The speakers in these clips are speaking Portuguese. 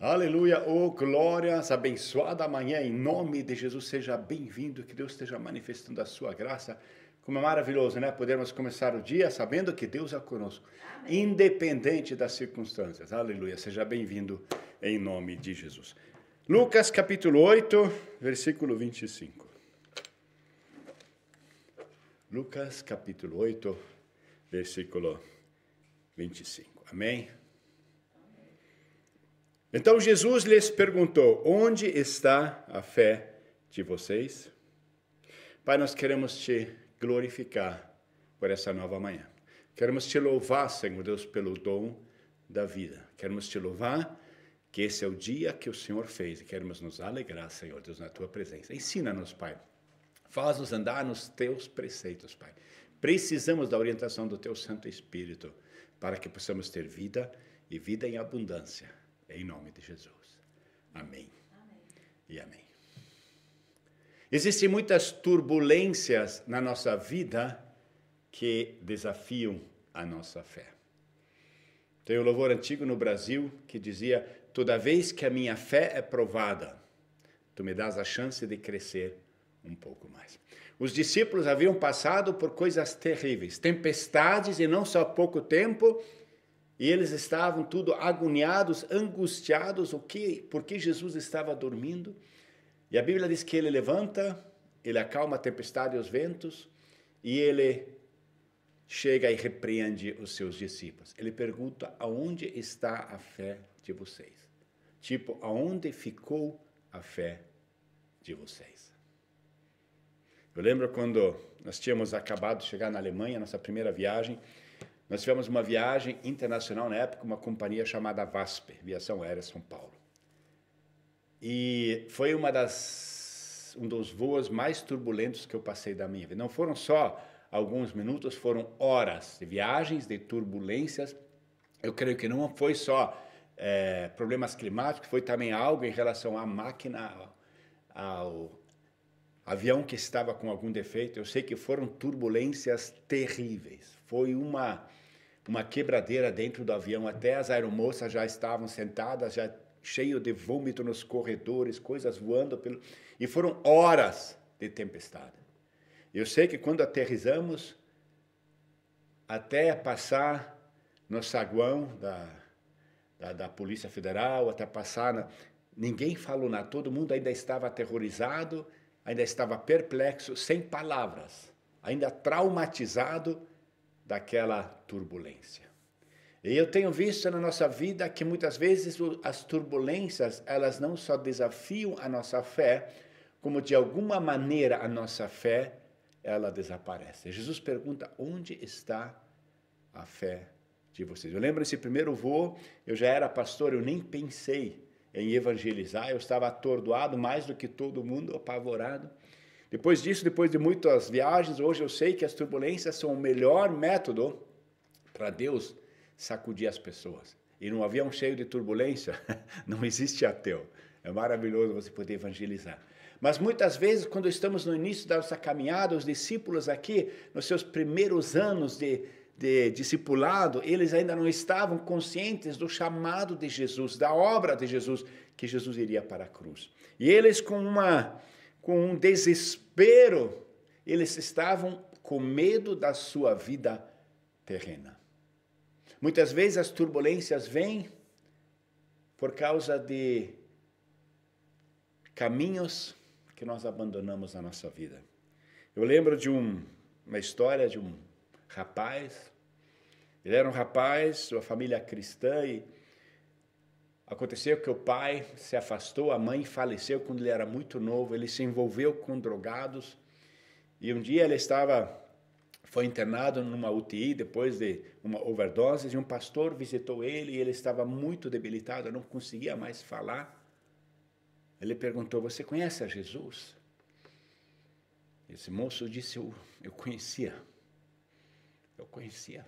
Aleluia, oh glórias, abençoada manhã, em nome de Jesus, seja bem-vindo, que Deus esteja manifestando a sua graça. Como é maravilhoso, né? Podermos começar o dia sabendo que Deus é conosco, amém, independente das circunstâncias. Aleluia, seja bem-vindo em nome de Jesus. Lucas capítulo 8, versículo 25. Lucas capítulo 8, versículo 25. Amém? Então Jesus lhes perguntou: onde está a fé de vocês? Pai, nós queremos te glorificar por essa nova manhã. Queremos te louvar, Senhor Deus, pelo dom da vida. Queremos te louvar que esse é o dia que o Senhor fez e queremos nos alegrar, Senhor Deus, na tua presença. Ensina-nos, Pai. Faz-nos andar nos teus preceitos, Pai. Precisamos da orientação do teu Santo Espírito para que possamos ter vida e vida em abundância. Em nome de Jesus. Amém. Amém. E amém. Existem muitas turbulências na nossa vida que desafiam a nossa fé. Tem um louvor antigo no Brasil que dizia: toda vez que a minha fé é provada, tu me dás a chance de crescer um pouco mais. Os discípulos haviam passado por coisas terríveis, tempestades e não só há pouco tempo. E eles estavam tudo agoniados, angustiados, porque Jesus estava dormindo. E a Bíblia diz que ele levanta, ele acalma a tempestade e os ventos, e ele chega e repreende os seus discípulos. Ele pergunta: aonde está a fé de vocês? Tipo, aonde ficou a fé de vocês? Eu lembro quando nós tínhamos acabado de chegar na Alemanha, nossa primeira viagem. Nós tivemos uma viagem internacional na época, uma companhia chamada VASP, Viação Aérea São Paulo. E foi um dos voos mais turbulentos que eu passei da minha vida. Não foram só alguns minutos, foram horas de viagens, de turbulências. Eu creio que não foi só problemas climáticos, foi também algo em relação à máquina, ao avião que estava com algum defeito. Eu sei que foram turbulências terríveis. Foi uma quebradeira dentro do avião. Até as aeromoças já estavam sentadas, já cheio de vômito nos corredores, coisas voando. E foram horas de tempestade. Eu sei que quando aterrissamos, até passar no saguão da Polícia Federal, até passar... Ninguém falou nada, todo mundo ainda estava aterrorizado, ainda estava perplexo, sem palavras, ainda traumatizado daquela turbulência. E eu tenho visto na nossa vida que muitas vezes as turbulências, elas não só desafiam a nossa fé, como de alguma maneira a nossa fé, ela desaparece. Jesus pergunta: onde está a fé de vocês? Eu lembro desse primeiro voo, eu já era pastor, eu nem pensei em evangelizar, eu estava atordoado mais do que todo mundo, apavorado. Depois disso, depois de muitas viagens, hoje eu sei que as turbulências são o melhor método para Deus sacudir as pessoas. E num avião cheio de turbulência, não existe ateu. É maravilhoso você poder evangelizar. Mas muitas vezes, quando estamos no início da nossa caminhada, os discípulos aqui, nos seus primeiros anos de discipulado, eles ainda não estavam conscientes do chamado de Jesus, da obra de Jesus, que Jesus iria para a cruz. E eles com um desespero, eles estavam com medo da sua vida terrena. Muitas vezes as turbulências vêm por causa de caminhos que nós abandonamos na nossa vida. Eu lembro de uma história de um rapaz. Ele era um rapaz, sua família cristã, e aconteceu que o pai se afastou, a mãe faleceu quando ele era muito novo, ele se envolveu com drogados, e um dia ele foi internado numa UTI depois de uma overdose, e um pastor visitou ele, e ele estava muito debilitado, não conseguia mais falar. Ele perguntou: você conhece a Jesus? Esse moço disse: eu conhecia. Eu conhecia.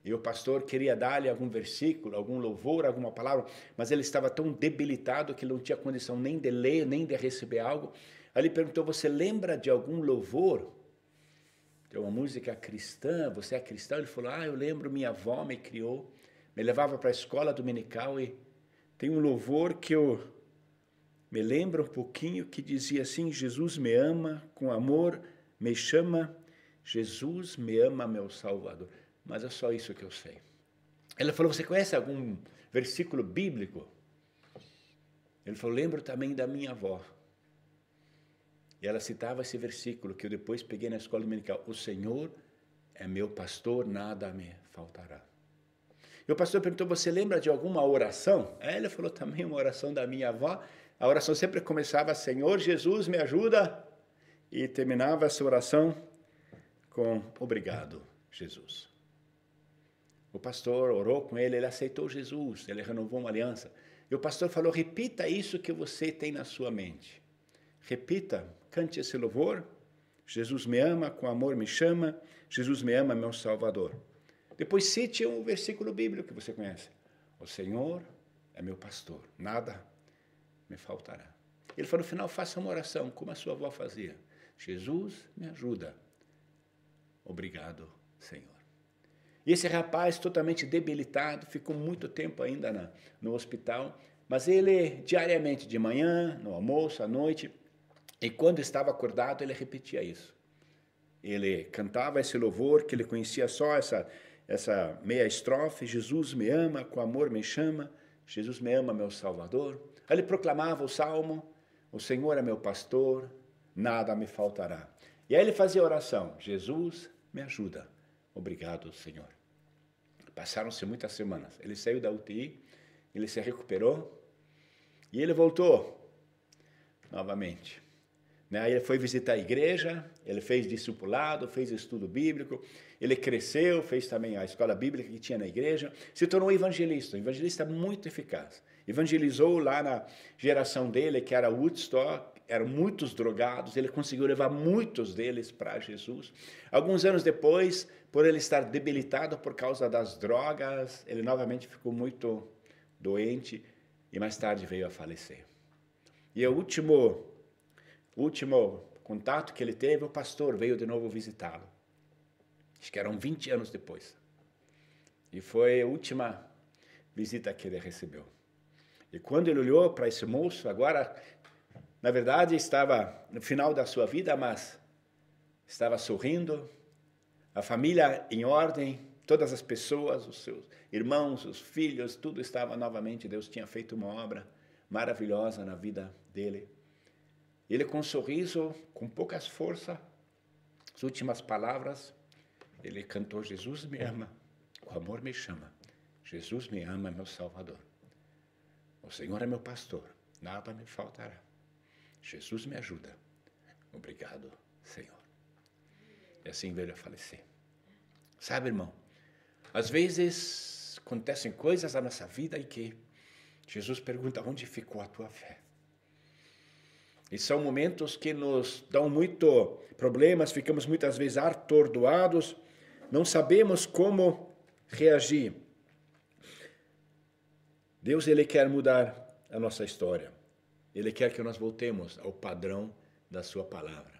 E o pastor queria dar-lhe algum versículo, algum louvor, alguma palavra, mas ele estava tão debilitado que ele não tinha condição nem de ler, nem de receber algo. Aí ele perguntou: você lembra de algum louvor? De uma música cristã? Você é cristão? Ele falou: eu lembro, minha avó me criou, me levava para a escola dominical e tem um louvor que eu me lembro um pouquinho, que dizia assim: Jesus me ama, com amor me chama, Jesus me ama, meu Salvador. Mas é só isso que eu sei. Ela falou: você conhece algum versículo bíblico? Ele falou: lembro também da minha avó. E ela citava esse versículo que eu depois peguei na escola dominical: o Senhor é meu pastor, nada me faltará. E o pastor perguntou: você lembra de alguma oração? Aí ele falou também uma oração da minha avó. A oração sempre começava: Senhor Jesus, me ajuda. E terminava essa oração com: obrigado, Jesus. O pastor orou com ele, ele aceitou Jesus, ele renovou uma aliança. E o pastor falou: repita isso que você tem na sua mente. Repita, cante esse louvor. Jesus me ama, com amor me chama. Jesus me ama, meu Salvador. Depois cite um versículo bíblico que você conhece: o Senhor é meu pastor, nada me faltará. Ele falou: no final, faça uma oração, como a sua avó fazia: Jesus me ajuda. Obrigado, Senhor. E esse rapaz, totalmente debilitado, ficou muito tempo ainda no hospital, mas ele, diariamente, de manhã, no almoço, à noite, e quando estava acordado, ele repetia isso. Ele cantava esse louvor, que ele conhecia só essa meia estrofe: Jesus me ama, com amor me chama, Jesus me ama, meu Salvador. Aí ele proclamava o salmo: o Senhor é meu pastor, nada me faltará. E aí ele fazia oração: Jesus me ajuda, obrigado, Senhor. Passaram-se muitas semanas. Ele saiu da UTI, ele se recuperou e ele voltou novamente. Aí ele foi visitar a igreja, ele fez discipulado, fez estudo bíblico, ele cresceu, fez também a escola bíblica que tinha na igreja, se tornou um evangelista muito eficaz. Evangelizou lá na geração dele, que era Woodstock, eram muitos drogados, ele conseguiu levar muitos deles para Jesus. Alguns anos depois, por ele estar debilitado por causa das drogas, ele novamente ficou muito doente e mais tarde veio a falecer. E o último contato que ele teve, o pastor veio de novo visitá-lo. Acho que eram 20 anos depois. E foi a última visita que ele recebeu. E quando ele olhou para esse moço, agora, na verdade, estava no final da sua vida, mas estava sorrindo, a família em ordem, todas as pessoas, os seus irmãos, os filhos, tudo estava novamente. Deus tinha feito uma obra maravilhosa na vida dele. Ele, com um sorriso, com poucas forças, as últimas palavras, ele cantou: Jesus me ama, o amor me chama, Jesus me ama, meu Salvador. O Senhor é meu pastor, nada me faltará. Jesus me ajuda, obrigado, Senhor. E assim veio a falecer. Sabe, irmão, às vezes acontecem coisas na nossa vida em que Jesus pergunta: onde ficou a tua fé? E são momentos que nos dão muito problemas, ficamos muitas vezes atordoados, não sabemos como reagir. Deus, Ele quer mudar a nossa história. Ele quer que nós voltemos ao padrão da sua palavra.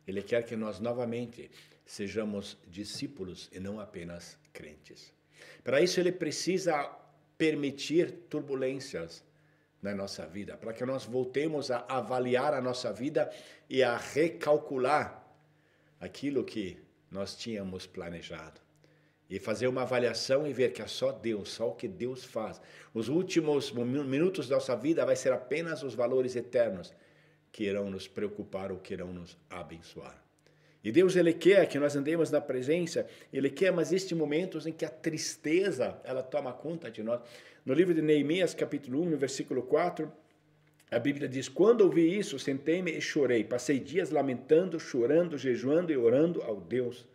Ele quer que nós novamente sejamos discípulos e não apenas crentes. Para isso, Ele precisa permitir turbulências na nossa vida, para que nós voltemos a avaliar a nossa vida e a recalcular aquilo que nós tínhamos planejado. E fazer uma avaliação e ver que é só Deus, só o que Deus faz. Os últimos minutos da nossa vida vai ser apenas os valores eternos que irão nos preocupar ou que irão nos abençoar. E Deus, Ele quer que nós andemos na presença, Ele quer, mas existem momentos em que a tristeza, ela toma conta de nós. No livro de Neemias, capítulo 1, no versículo 4, a Bíblia diz: quando ouvi isso, sentei-me e chorei. Passei dias lamentando, chorando, jejuando e orando ao Deus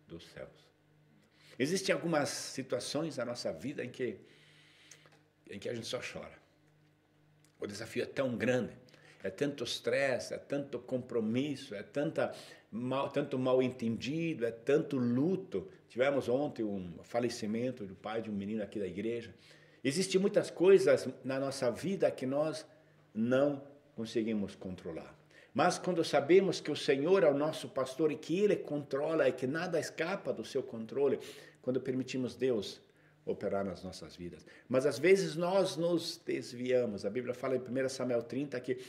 dos céus. Existem algumas situações na nossa vida em que a gente só chora. O desafio é tão grande, é tanto estresse, é tanto compromisso, é tanto mal entendido, é tanto luto. Tivemos ontem um falecimento do pai de um menino aqui da igreja. Existem muitas coisas na nossa vida que nós não conseguimos controlar. Mas quando sabemos que o Senhor é o nosso pastor e que Ele controla e que nada escapa do seu controle, quando permitimos Deus operar nas nossas vidas. Mas às vezes nós nos desviamos. A Bíblia fala em 1 Samuel 30 que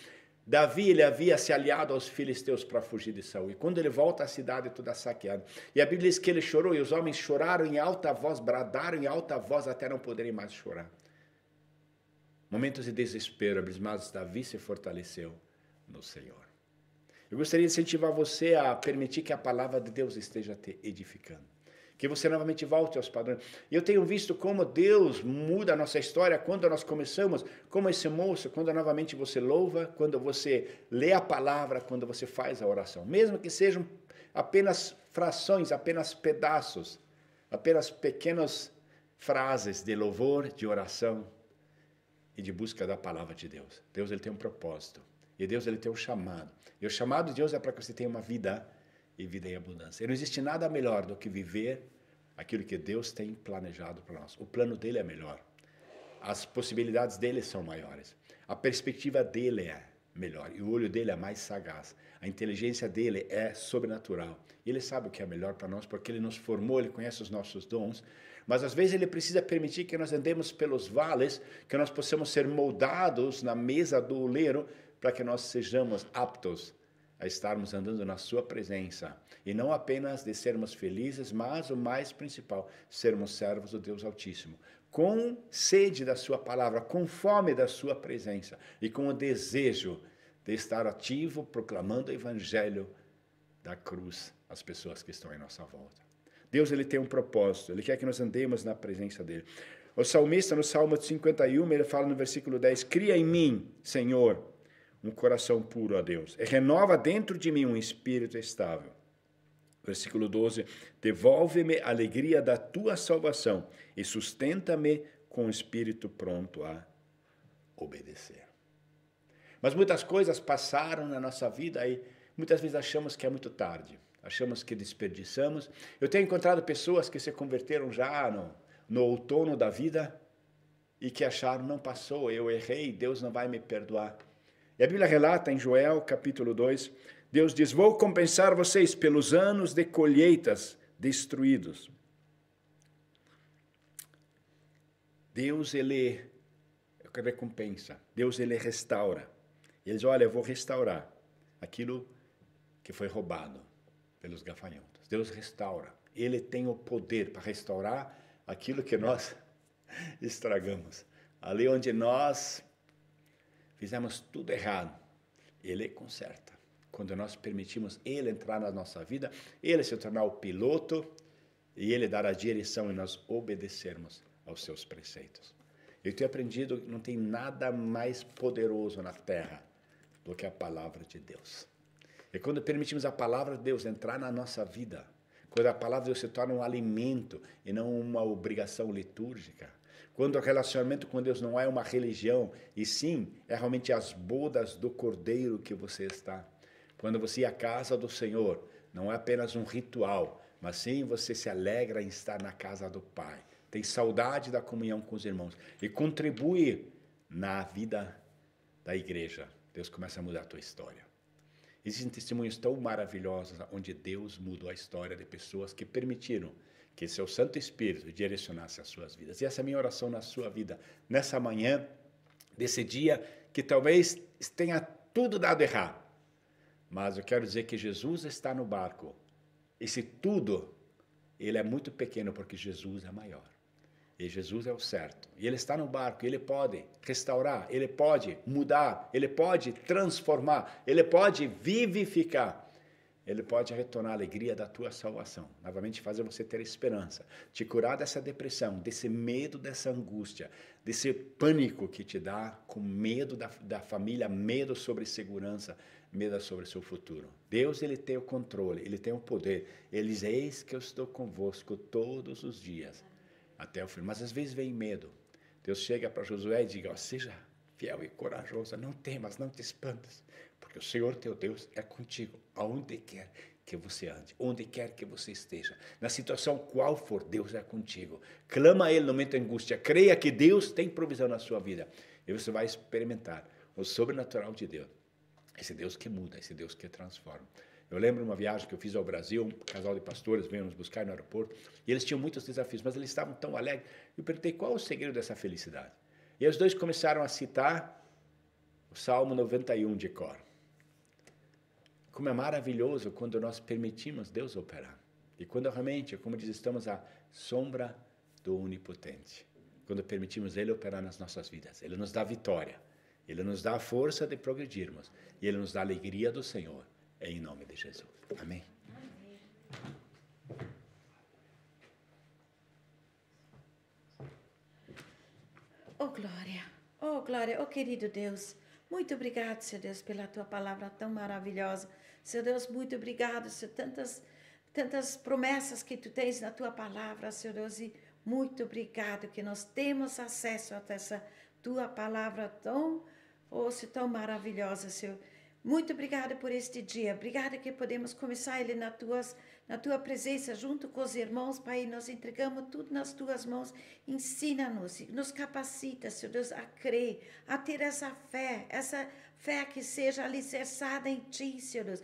Davi ele havia se aliado aos filisteus para fugir de Saul. E quando ele volta à cidade, tudo é saqueado. E a Bíblia diz que ele chorou, e os homens choraram em alta voz, bradaram em alta voz até não poderem mais chorar. Momentos de desespero, abismados, Davi se fortaleceu no Senhor. Eu gostaria de incentivar você a permitir que a palavra de Deus esteja te edificando. Que você novamente volte aos padrões. Eu tenho visto como Deus muda a nossa história quando nós começamos, como esse moço, quando novamente você louva, quando você lê a palavra, quando você faz a oração. Mesmo que sejam apenas frações, apenas pedaços, apenas pequenas frases de louvor, de oração e de busca da palavra de Deus. Deus ele tem um propósito. E Deus ele tem um chamado. E o chamado de Deus é para que você tenha uma vida e vida em abundância. E não existe nada melhor do que viver aquilo que Deus tem planejado para nós. O plano dele é melhor. As possibilidades dele são maiores. A perspectiva dele é melhor. E o olho dele é mais sagaz. A inteligência dele é sobrenatural. E ele sabe o que é melhor para nós porque ele nos formou, ele conhece os nossos dons. Mas às vezes ele precisa permitir que nós andemos pelos vales, que nós possamos ser moldados na mesa do oleiro para que nós sejamos aptos a estarmos andando na sua presença. E não apenas de sermos felizes, mas o mais principal, sermos servos do Deus Altíssimo. Com sede da sua palavra, com fome da sua presença e com o desejo de estar ativo, proclamando o evangelho da cruz às pessoas que estão em nossa volta. Deus ele tem um propósito, ele quer que nós andemos na presença dele. O salmista, no Salmo 51, ele fala no versículo 10, cria em mim, Senhor, um coração puro a Deus, e renova dentro de mim um espírito estável. Versículo 12, devolve-me a alegria da tua salvação e sustenta-me com o espírito pronto a obedecer. Mas muitas coisas passaram na nossa vida e muitas vezes achamos que é muito tarde, achamos que desperdiçamos. Eu tenho encontrado pessoas que se converteram já no outono da vida e que acharam, não passou, eu errei, Deus não vai me perdoar. E a Bíblia relata em Joel, capítulo 2, Deus diz, vou compensar vocês pelos anos de colheitas destruídos. Deus, ele recompensa. Deus, ele restaura. Ele diz, olha, eu vou restaurar aquilo que foi roubado pelos gafanhotos. Deus restaura. Ele tem o poder para restaurar aquilo que nós estragamos. Ali onde nós fizemos tudo errado, ele conserta. Quando nós permitimos ele entrar na nossa vida, ele se tornar o piloto e ele dar a direção e nós obedecermos aos seus preceitos. Eu tenho aprendido que não tem nada mais poderoso na terra do que a palavra de Deus. E quando permitimos a palavra de Deus entrar na nossa vida, quando a palavra de Deus se torna um alimento e não uma obrigação litúrgica, quando o relacionamento com Deus não é uma religião, e sim, é realmente as bodas do Cordeiro que você está. Quando você ir à casa do Senhor, não é apenas um ritual, mas sim você se alegra em estar na casa do Pai. Tem saudade da comunhão com os irmãos e contribui na vida da igreja. Deus começa a mudar a tua história. Existem testemunhos tão maravilhosos onde Deus mudou a história de pessoas que permitiram que seu Santo Espírito direcionasse as suas vidas. E essa é a minha oração na sua vida, nessa manhã, desse dia que talvez tenha tudo dado errado. Mas eu quero dizer que Jesus está no barco. Esse tudo, ele é muito pequeno porque Jesus é maior. E Jesus é o certo. E ele está no barco, ele pode restaurar, ele pode mudar, ele pode transformar, ele pode vivificar. Ele pode retornar a alegria da tua salvação. Novamente fazer você ter esperança. Te curar dessa depressão, desse medo, dessa angústia, desse pânico que te dá com medo da família, medo sobre segurança, medo sobre o seu futuro. Deus, ele tem o controle, ele tem o poder. Ele diz, eis que eu estou convosco todos os dias, até o fim. Mas às vezes vem medo. Deus chega para Josué e diz, ó, seja fiel e corajoso, não temas, não te espantes, porque o Senhor teu Deus é contigo, aonde quer que você ande, onde quer que você esteja, na situação qual for, Deus é contigo. Clama a Ele no momento de angústia, creia que Deus tem provisão na sua vida, e você vai experimentar o sobrenatural de Deus, esse Deus que muda, esse Deus que transforma. Eu lembro uma viagem que eu fiz ao Brasil, um casal de pastores veio nos buscar no aeroporto, e eles tinham muitos desafios, mas eles estavam tão alegres. Eu perguntei qual é o segredo dessa felicidade. E os dois começaram a citar o Salmo 91 de cor. Como é maravilhoso quando nós permitimos Deus operar. E quando realmente, como diz, estamos à sombra do Onipotente. Quando permitimos Ele operar nas nossas vidas. Ele nos dá vitória. Ele nos dá a força de progredirmos. E Ele nos dá a alegria do Senhor. Em nome de Jesus. Amém. Oh glória, oh querido Deus, muito obrigado, Senhor Deus, pela tua palavra tão maravilhosa. Senhor Deus, muito obrigado, Senhor, tantas promessas que tu tens na tua palavra, Senhor Deus, e muito obrigado que nós temos acesso a essa tua palavra tão maravilhosa, Senhor. Muito obrigada por este dia. Obrigada que podemos começar ele na tua presença, junto com os irmãos, Pai. Nós entregamos tudo nas tuas mãos. Ensina-nos, nos capacita, Senhor Deus, a crer, a ter essa fé que seja alicerçada em Ti, Senhor Deus,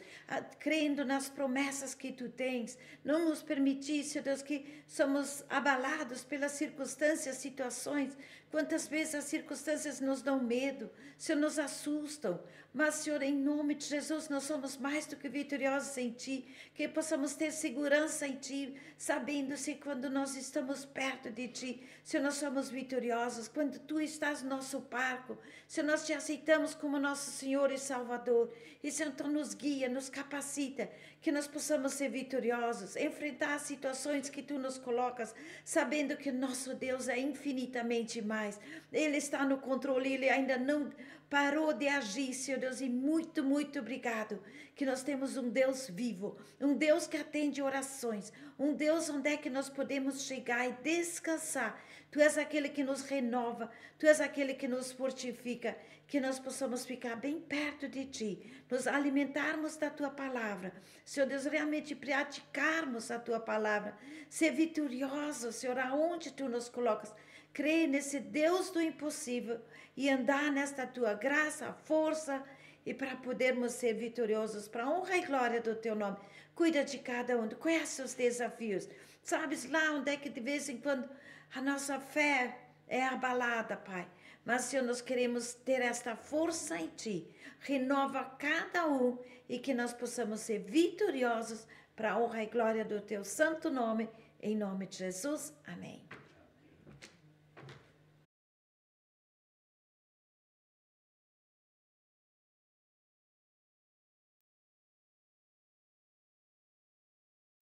crendo nas promessas que Tu tens. Não nos permitir, Senhor Deus, que somos abalados pelas circunstâncias, situações. Quantas vezes as circunstâncias nos dão medo, Senhor, nos assustam. Mas, Senhor, em nome de Jesus, nós somos mais do que vitoriosos em Ti, que possamos ter segurança em Ti, sabendo-se quando nós estamos perto de Ti, Senhor, nós somos vitoriosos, quando Tu estás no nosso barco, Senhor, nós Te aceitamos como nosso Senhor e Salvador, e Senhor, então nos guia, nos capacita, que nós possamos ser vitoriosos, enfrentar as situações que Tu nos colocas, sabendo que nosso Deus é infinitamente mais, Ele está no controle, Ele ainda não parou de agir, Senhor Deus, e muito, muito obrigado, que nós temos um Deus vivo, um Deus que atende orações, um Deus onde é que nós podemos chegar e descansar. Tu és aquele que nos renova, Tu és aquele que nos fortifica, que nós possamos ficar bem perto de Ti, nos alimentarmos da Tua palavra, Senhor Deus, realmente praticarmos a Tua palavra, ser vitoriosos, Senhor, aonde Tu nos colocas, crer nesse Deus do impossível e andar nesta Tua graça, força, e para podermos ser vitoriosos, para a honra e glória do Teu nome. Cuida de cada um, conhece os desafios, sabes lá onde é que de vez em quando a nossa fé é abalada, Pai. Mas, Senhor, nós queremos ter esta força em Ti. Renova cada um e que nós possamos ser vitoriosos para a honra e glória do Teu santo nome. Em nome de Jesus. Amém.